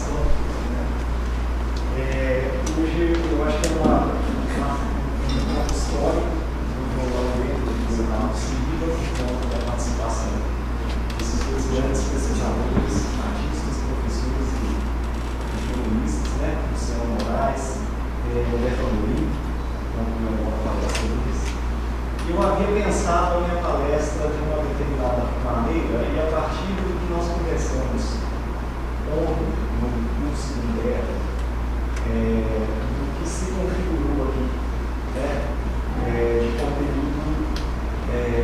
histórica, né? Hoje eu acho que é uma história do violão dentro do Jornal Civil, com a participação desses dois grandes pesquisadores, artistas, professores e violonistas, né? Luciano Moraes, Roberto Amorim, uma palestra deles. Eu havia pensado a minha palestra de uma determinada maneira, e a partir do que nós conversamos ontem no curso de Humberto, do que se configurou aqui, né, de conteúdo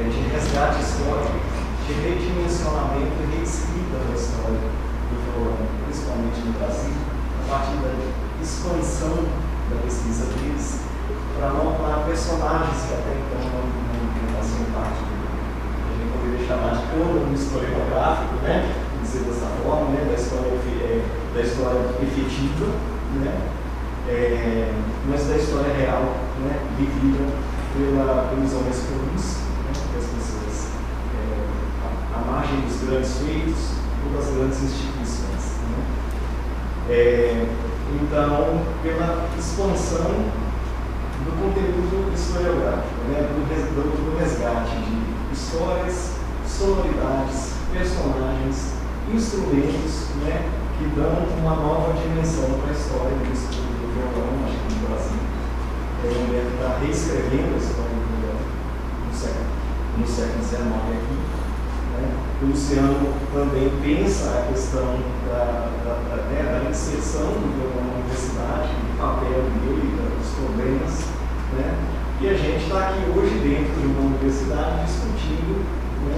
de resgate histórico, de redimensionamento e reescrita da história do violão, principalmente no Brasil, a partir da expansão da pesquisa deles, para montar personagens que até então não faziam parte do que a gente poderia chamar de cânone historiográfico, né? Dizer dessa forma, né? Da história efetiva, né? Mas da história real, né? Vivida pelos homens comuns, né? Pelas pessoas à margem dos grandes feitos ou das grandes instituições, né? Então, pela expansão do conteúdo historiográfico, né? do resgate de histórias, sonoridades, personagens, instrumentos, né? Que dão uma nova dimensão para a história do estudo do violão, acho que no Brasil. Ele está reescrevendo a história do violão no século XIX aqui. Né? O Luciano também pensa a questão da inserção do violão na universidade, do papel dele, dos problemas, né? E a gente está aqui hoje dentro de uma universidade discutindo, né,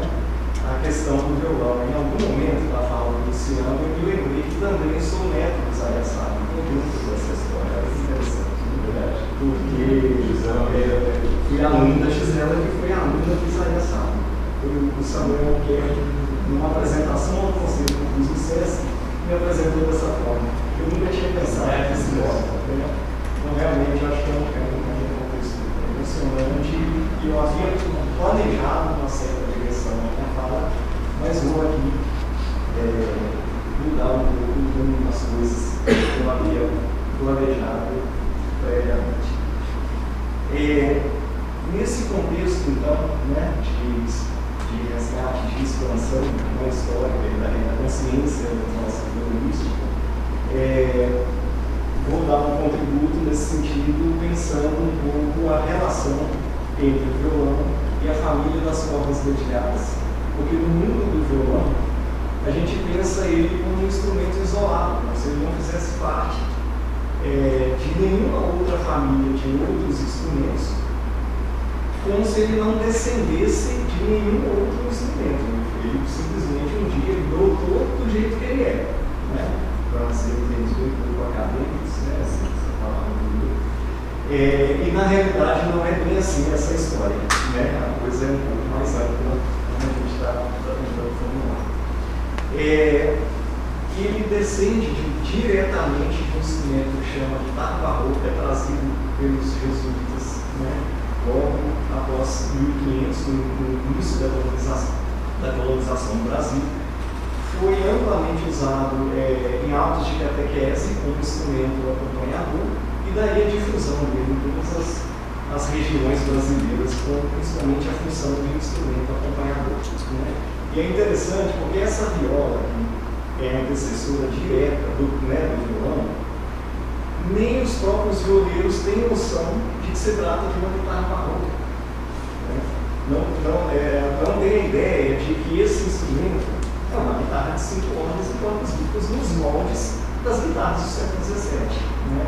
a questão do violão. Em algum momento da fala do Luciano, eu me lembrei que também sou neto do Zé Sá, então dentro dessa história, é interessante, na verdade, porque fui aluno da Gisela, que foi aluna do Zé Sá. O Samuel, que numa apresentação ao Conselho do Concurso do SESC, me apresentou dessa forma. Eu nunca tinha pensado nesse modo. Né? Então, realmente, eu acho que é um contexto emocionante e eu havia planejado uma certa direção na minha fala, mas vou aqui mudar um pouco de algumas coisas que eu havia planejado previamente. Nesse contexto, então, né, de resgate, de expansão da história, da consciência da nossa violonística, vou dar um contributo nesse sentido, pensando um pouco a relação entre o violão e a família das cordas dedilhadas. Porque no mundo do violão, a gente pensa ele como um instrumento isolado, como se ele não fizesse parte de nenhuma outra família de outros instrumentos, como se ele não descendesse de nenhum outro instrumento. Ele simplesmente um dia brotou do jeito que ele é, né? Para ser entendido um pouco acadêmicos, né? Essa palavra. E na realidade não é bem assim essa história, né? A coisa é um pouco mais ampla, como a gente está tentando formular. Ele descende diretamente de um instrumento que chama de guitarra barroca, trazido pelos jesuítas, né? Logo após 1500, no início da colonização do Brasil, foi amplamente usado em autos de catequese como instrumento acompanhador, e daí a difusão dele em todas as regiões brasileiras, com principalmente a função de instrumento acompanhador. Né? E é interessante porque essa viola, que é a antecessora direta do violão, nem os próprios violeiros têm noção de que se trata de uma guitarra barroca. Né? Não tem a ideia de que esse instrumento é uma guitarra de 5 cordas e cordas duplas nos moldes das guitarras do século XVII. Né?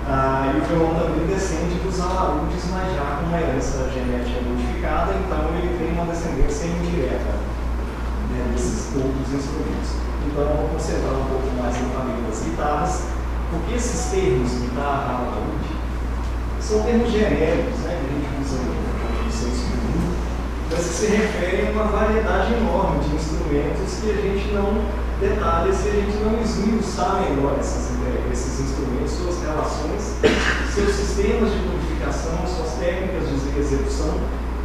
E o violão também descende dos alaúdes, mas já com uma herança genética modificada, então ele tem uma descendência indireta, né, desses outros instrumentos. Então eu vou concentrar um pouco mais na família das guitarras, porque esses termos, guitarra, alaúde, são termos genéricos, né, que a gente usa no senso comum, mas que se referem a uma variedade enorme de instrumentos que a gente não detalha se a gente não esmiuçar melhor esses instrumentos, suas relações, seus sistemas de codificação, suas técnicas de execução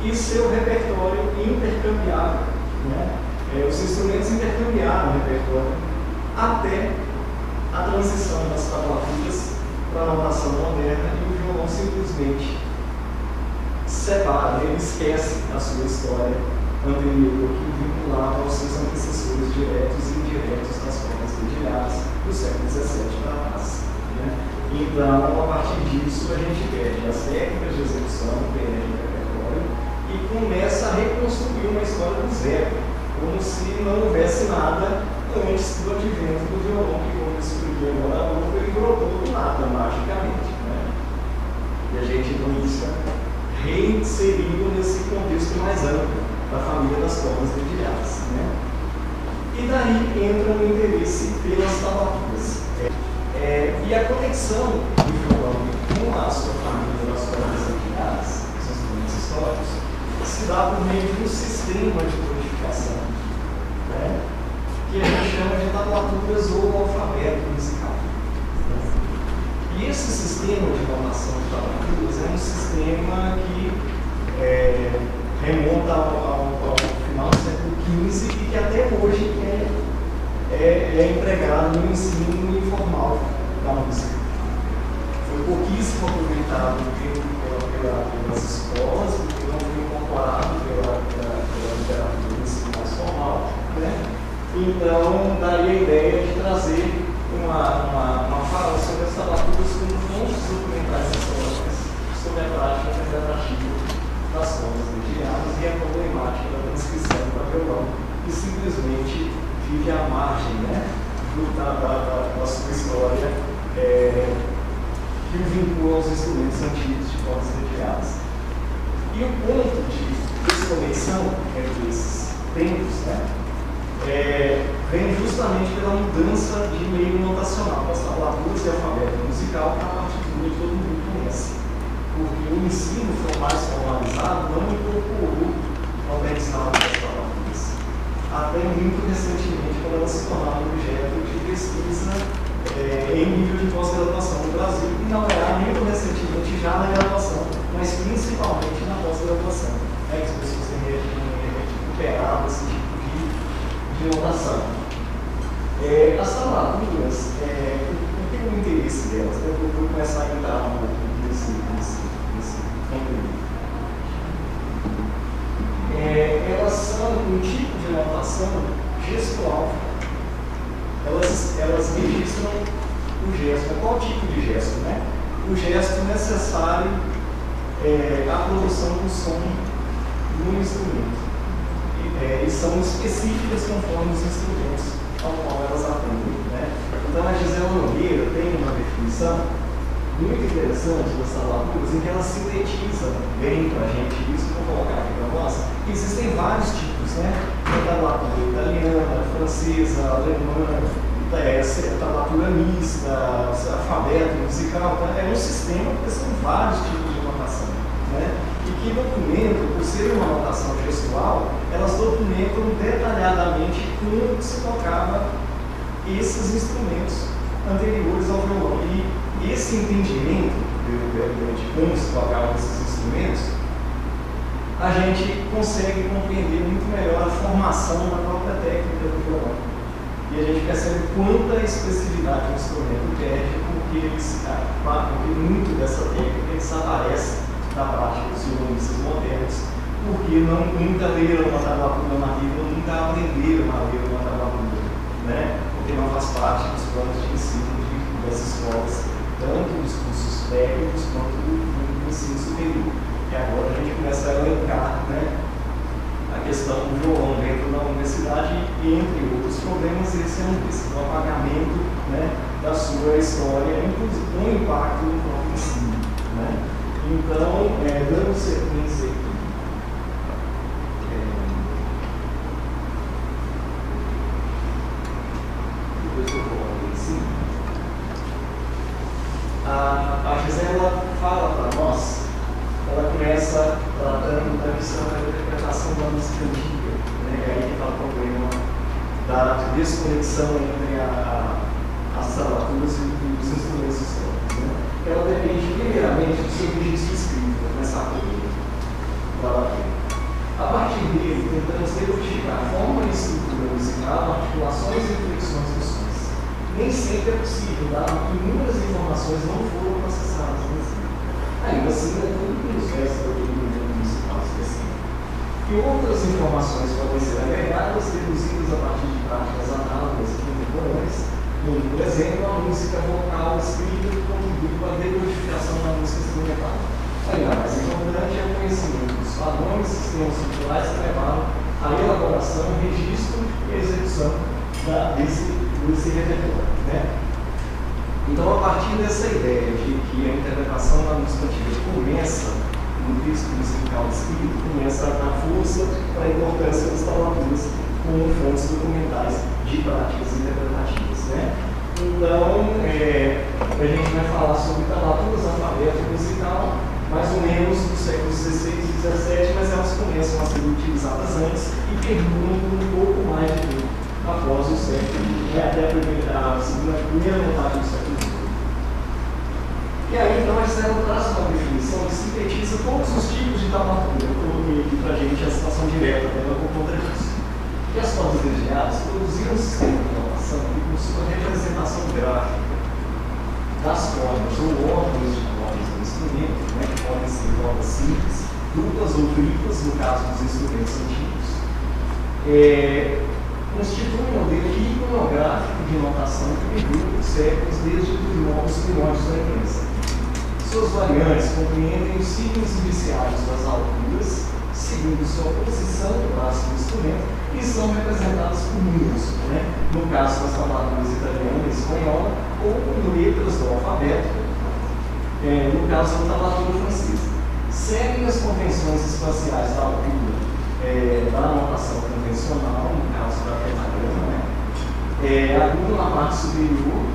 e seu repertório intercambiável. Né? Os instrumentos intercambiaram o repertório até a transição das tablaturas para a notação moderna e o violão simplesmente separa, ele esquece a sua história anterior que vinculava aos seus antecessores diretos e indiretos das formas dedilhadas do século XVII para trás. Né? Então, a partir disso, a gente perde as técnicas de execução, perde o repertório e começa a reconstruir uma história do zero, como se não houvesse nada antes do advento do violão, que, como expliquei agora há pouco, ele brotou do nada, magicamente. Né? E a gente, então, isso reinserido nesse contexto mais amplo da família das formas dedilhadas. Né? E daí entra o interesse pelas tablaturas. E a conexão do violão com a sua família das formas dedilhadas, os instrumentos históricos, se dá por meio de um sistema de codificação, né? Que a gente chama de tablaturas ou alfabeto musical. E esse sistema de notação de tablaturas é um sistema que remonta ao final do século XV e que até hoje é empregado no ensino informal da música. Foi pouquíssimo aproveitado pelas escolas, porque não foi incorporado pela literatura do ensino mais formal. Né? Então, daria a ideia de trazer uma fala sobre as tablaturas como fontes documentais históricas sobre a prática interpretativa das formas dedilhadas e a problemática da transcrição para violão, que simplesmente vive à margem, né, da sua história, que o vincula aos instrumentos antigos de formas dedilhadas. E o ponto de desconexão entre esses tempos, né, vem justamente pela mudança de meio notacional das tablaturas e alfabeto musical para a partitura que todo mundo conhece. Porque o ensino mais formalizado não incorporou ao aprendizado das tablaturas. Até muito recentemente, quando elas se tornaram objeto de pesquisa em nível de pós-graduação no Brasil, e não era muito recentemente já na graduação, mas principalmente na pós-graduação. Que as pessoas têm recuperado esse tipo de notação. As tablaturas, o que é o interesse delas? Eu vou começar a entrar um pouco nesse conteúdo. Elas são um tipo de notação gestual. Elas registram o gesto. Qual tipo de gesto? Né? O gesto necessário à produção do som no instrumento. E são específicas conforme os instrumentos ao qual elas atendem. Né? Então, a Gisela Nogueira tem uma definição muito interessante das tablaturas, em que ela sintetiza bem para a gente isso, vou colocar aqui para nós. Existem vários tipos, né? A tablatura italiana, francesa, alemã, tablatura mista, alfabeto musical. É um sistema, porque são vários tipos de notação. Né? E que documentam, por ser uma notação gestual, elas documentam detalhadamente como se tocava esses instrumentos anteriores ao violão. E esse entendimento de como se tocavam esses instrumentos, a gente consegue compreender muito melhor a formação da própria técnica do violão. E a gente percebe quanta expressividade o instrumento perde, porque muito dessa técnica desaparece da prática dos violonistas modernos, porque nunca leram uma tablatura nativa, nunca aprenderam a ler uma tablatura, né? Porque não faz parte dos planos de ensino das escolas, tanto dos cursos técnicos quanto do ensino superior. E agora a gente começa a elencar, né, a questão do violão dentro da universidade e, entre outros problemas, esse é um desses, o apagamento, né, da sua história, inclusive com impacto no próprio ensino. Né? Então, dando sequência aqui, depois eu coloco aqui em cima, a Gisela fala para nós, ela começa tratando da questão da interpretação da música antiga, né? Aí que está o problema da desconexão entre as tablaturas e os instrumentos históricos. Né? Ela depende, primeiramente, do seu registro escrito, para começar por ele. A partir dele, tentamos decodificar a forma e estrutura musical, articulações e inflexões dos sons. nem sempre é possível, dado que inúmeras informações não foram processadas. Ainda assim, é tudo isso, essa do municipal específico. E outras informações podem ser agregadas, deduzidas a partir de práticas análogas e contemporâneas, como, por exemplo, a música vocal escrita que contribui para a decodificação da música instrumental. Ainda mais importante é o conhecimento dos padrões e sistemas culturais que levaram à elaboração, registro e execução desse repertório. Né? Então, a partir dessa ideia de que a interpretação da música antiga começa no texto musical escrito, começa a dar força para a importância das tablaturas como fontes documentais de práticas interpretativas. Né? Então, a gente vai falar sobre tablaturas alfabéticas e tal, mais ou menos dos séculos XVI e XVII, mas elas começam a ser utilizadas antes e perduram um pouco mais de tempo após o século, até a primeira metade do século XIX. E aí, então, a Estela traz uma definição que sintetiza todos os tipos de tablatura. Eu coloquei aqui para a gente a citação direta dela por conta disso. E as cordas desviadas produziram um sistema de notação que possui a representação gráfica das cordas ou órgãos de cordas do instrumento, né, que podem ser cordas simples, duplas ou triplas, no caso dos instrumentos antigos. Constitui um modelo iconográfico de notação que perdura por séculos desde os primórdios da imprensa. Suas variantes compreendem os signos iniciais das alturas, segundo sua posição no braço do instrumento, e são representadas por números, né? No caso das tablaturas italiana e espanhola, ou por letras do alfabeto, no caso da tablatura francesa. Seguem as convenções espaciais da altura da notação convencional, no caso da pentagrama, né? Agudo na parte superior,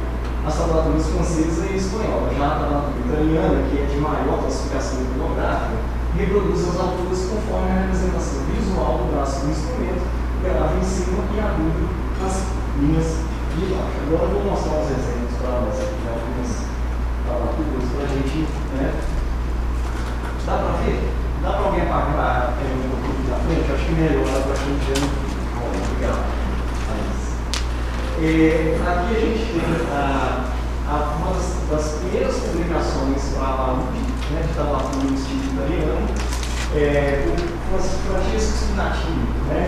as tablaturas francesa e espanhola. Já a tablatura italiana, que é de maior classificação iconográfica, reproduz as alturas conforme a representação visual do braço do instrumento, grave em cima e agudo nas linhas de baixo. Agora eu vou mostrar uns exemplos para nós aqui de algumas tablaturas para a gente, né? Dá para ver? Dá para alguém apagar um pouquinho da frente? Acho que melhora para a gente ver. Obrigado. Aqui a gente tem uma das primeiras publicações para a Laude, né, de tablatura no estilo italiano, com Francesco Spinatini, né,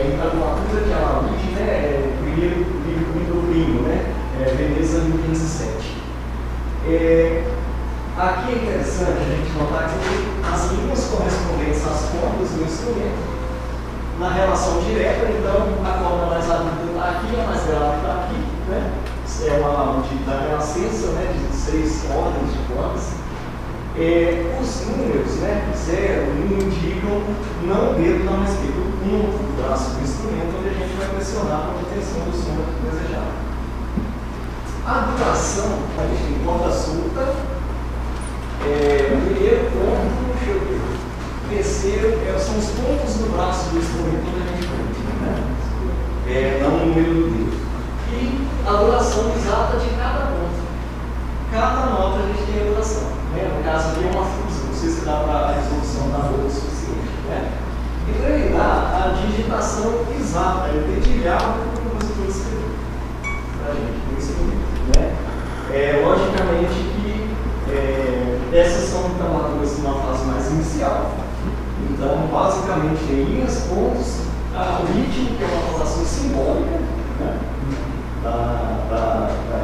em tablatura de Laude, né, primeiro livro primo, né, Veneza 1507. Aqui é interessante a gente notar que as linhas correspondentes às cordas do instrumento, na relação direta, então a corda mais aguda está aqui, a mais grave está aqui, né? É uma laude da Renascença, né, de 6 ordens de cordas. Os números, né, 0, 1, indicam não o dedo da mão esquerda, o ponto do braço do instrumento, onde a gente vai pressionar a obtenção do som desejado. A duração, a gente tem corda solta, primeiro ponto, deixa eu ver. Terceiro, são os pontos do braço do instrumento onde a gente conta, né? Não o número do dedo. E a duração exata de cada ponto. Cada nota a gente tem a duração. Né? No caso aqui é uma fusão, não sei se dá para a resolução da boa o suficiente. Né? Então ele dá a digitação exata, ele dedilhava o que o compositor escreveu para a gente, no instrumento. Né? Logicamente que essas são tablaturas numa fase mais inicial. Então, basicamente, tem linhas, pontos, o ritmo, que é uma notação simbólica, né,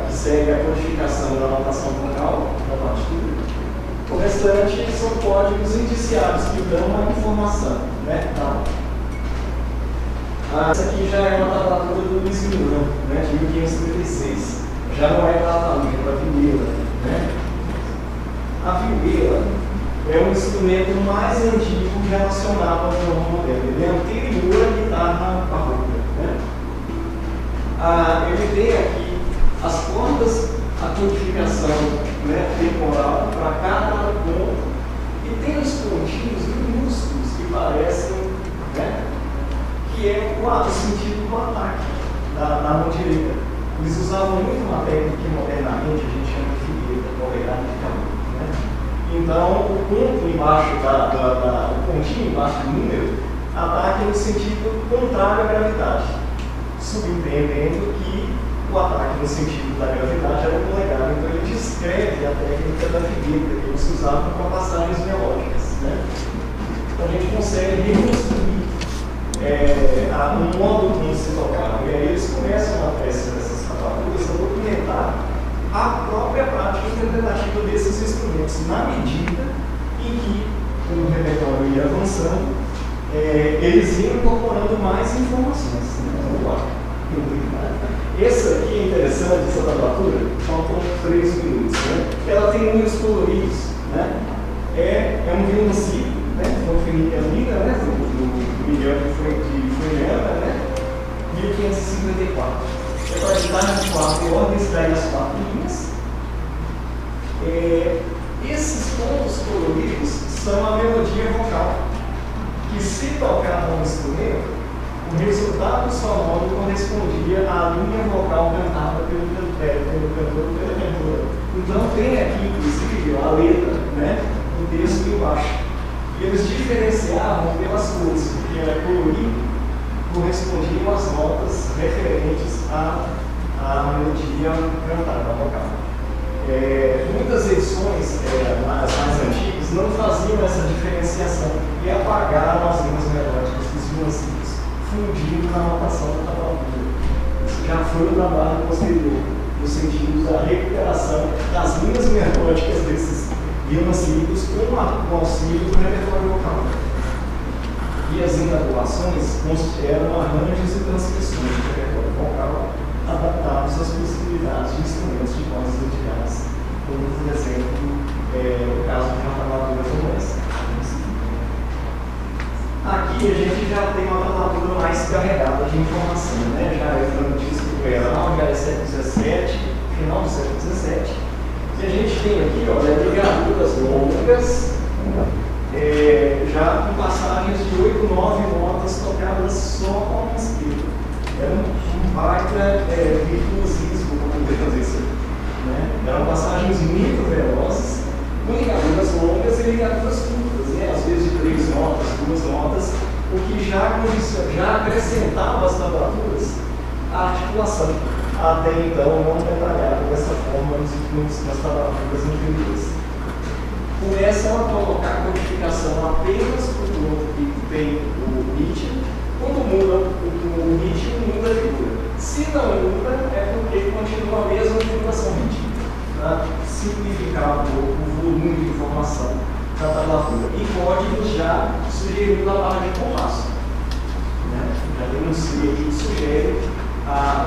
que segue a codificação da notação vocal da partitura. O restante são códigos indiciados que dão uma informação. Né, essa aqui já é uma tablatura do Luiz Milan, né, de 1536. Já não é Catalunha, é para Vihuela. Né? A Vihuela é um instrumento mais antigo relacionado ao violão moderno. Ele é anterior à guitarra barroca. Né? Ele tem aqui as cordas, a codificação, né, temporal para cada ponto, e tem os pontinhos minúsculos que parecem, né, que é o sentido do ataque da mão direita. Eles usavam muito uma técnica que modernamente a gente chama de figueira, polegada de calor. Então, o ponto embaixo o pontinho embaixo do número ataca no sentido contrário à gravidade, subentendendo que o ataque no sentido da gravidade era polegar. Então ele descreve a técnica da figueira que eles usavam para passagens melódicas. Né? Então a gente consegue reconstruir um modo como se tocava. E aí eles começam, através dessas tablaturas, a documentar a própria prática interpretativa desses instrumentos, na medida em que o repertório ia avançando, eles iam incorporando mais informações. Essa aqui é interessante, essa tablatura, faltam 3 minutos, né? Ela tem números coloridos, né? É um violoncito, né? Foi Fenianina, né? Do Miguel de Funiana, né? 1554. É para editar nas 4 ordens, daí as 4 linhas. Esses pontos coloridos são a melodia vocal, que se tocar no instrumento, o resultado sonoro correspondia à linha vocal cantada pelo cantor ou pela cantora. Então tem aqui, inclusive, a letra, né, do texto embaixo. E eles diferenciavam pelas cores, porque era colorido, correspondiam às notas referentes à melodia cantada, vocal. Muitas edições, as mais antigas, não faziam essa diferenciação e apagaram as linhas melódicas dos violonceiros, fundindo na notação da tablatura. Isso já foi um trabalho posterior, no sentido da recuperação das linhas melódicas desses violonceiros com o auxílio do repertório vocal. E as intabulações eram arranjos e transcrições do repertório vocal adaptados às possibilidades de instrumentos de cordas verticais, como, por exemplo, o caso de uma tablatura como essa. Aqui a gente já tem uma tablatura mais carregada de informação, né? Já é franquismo real, já é século XVII, final do século XVII. E a gente tem aqui, olha, ligaduras longas, já com passagens de 8, 9 notas tocadas só com a esquerda. Era um baita virtuosismo para poder fazer isso aqui. Né? Eram passagens muito velozes, com ligaduras longas e ligaduras curtas, né? Às vezes de 3 notas, 2 notas, o que já acrescentava às tablaturas a articulação, até então não detalhada dessa forma nas tablaturas anteriores. Começam a colocar a codificação apenas para o novo que tem o ritmo. Quando muda o ritmo, muda a figura. Se não muda, é porque continua a mesma figuração rítmica, para simplificar um pouco o volume de informação da tablatura. E códigos já sugerindo a barra de compasso. Né? Já denunciei que sugere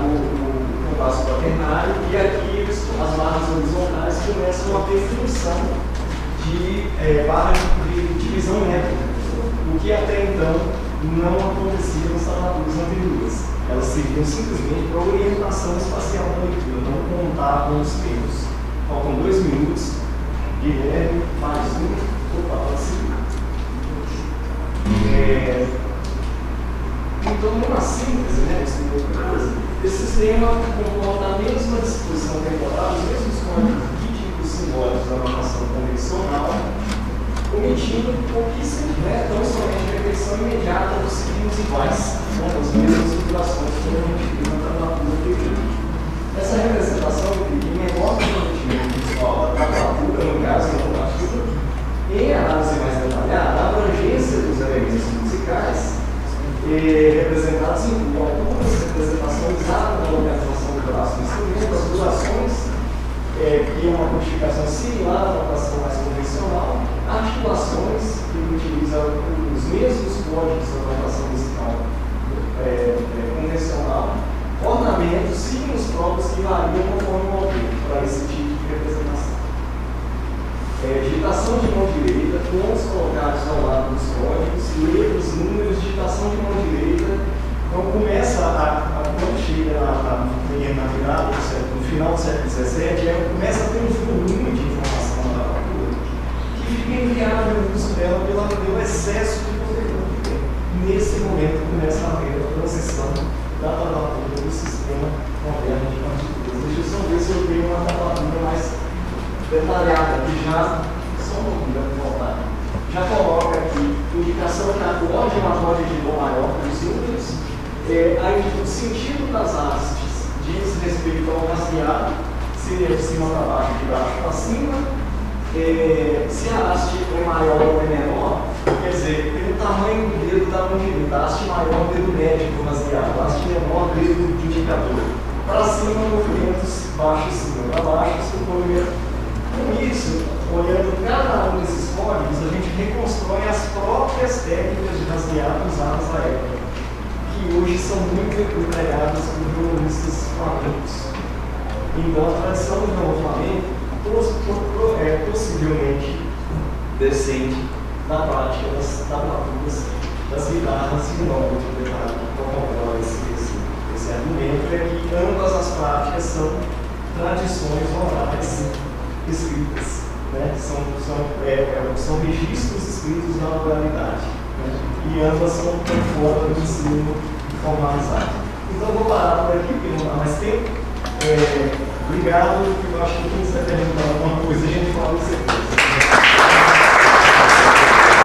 o compasso quaternário, e aqui as barras horizontais começam a ter função de barra de divisão métrica, o que até então não acontecia nas tablaturas anteriores. Elas serviam simplesmente para orientação espacial da leitura, não contavam os tempos. Faltam 2 minutos. Guilherme, mais um, total seguir. Então, numa síntese, né, esse sistema comporta a mesma disposição temporal, os mesmos códigos rítmicos simbólicos da notação convencional, omitindo pouquíssimo, né, tão somente a repetição imediata dos signos iguais, né, as mesmas figurações que a gente viu na tablatura anterior. Essa representação em menor comprometimento visual da tablatura, no caso da tablatura, em análise mais detalhada, a abrangência dos elementos musicais representados em alturas, representações exatas da localização do braço do instrumento, as durações, que é uma codificação similar à notação mais convencional, articulações, que utilizam os mesmos códigos da notação musical convencional, ornamentos, signos próprios que variam conforme o autor para esse tipo de representação. Digitação de mão direita, tons colocados ao lado dos códigos, letras, números, digitação de mão direita. Então começa quando chega na virada do século, no final do século XVII, começa a ter um volume de informação na tablatura que fica inviável no uso dela pelo excesso de conteúdo que tem. Nesse momento começa a haver a transição da tablatura do sistema moderno de partituras. Deixa eu só ver se eu tenho uma tablatura mais detalhada, que já já coloca aqui indicação de acorde, um acorde de dó maior para os números, aí o sentido das hastes diz respeito ao rasgueado, seria de cima para baixo, de baixo para cima. Se a haste é maior ou é menor, quer dizer, pelo tamanho do dedo da mão direita, a haste maior, dedo médio do rasgueado, a haste menor, dedo do indicador. Para cima, movimentos baixo e cima para baixo, movimento. Com isso, olhando cada um desses códigos, a gente reconstrói as próprias técnicas de rasgueado usadas na época, que hoje são muito empregadas por violonistas flamencos. Então, a tradição do violão flamenco é possivelmente descende da prática das tablaturas das guitarras de nome de detalhe para comprovar esse argumento é que ambas as práticas são tradições orais escritas, né? São registros escritos na oralidade, né? E ambas são fora do ensino formalizado. Então eu vou parar por aqui, porque não dá mais tempo. Obrigado, eu acho que quem quiser perguntar alguma coisa, a gente fala isso aqui.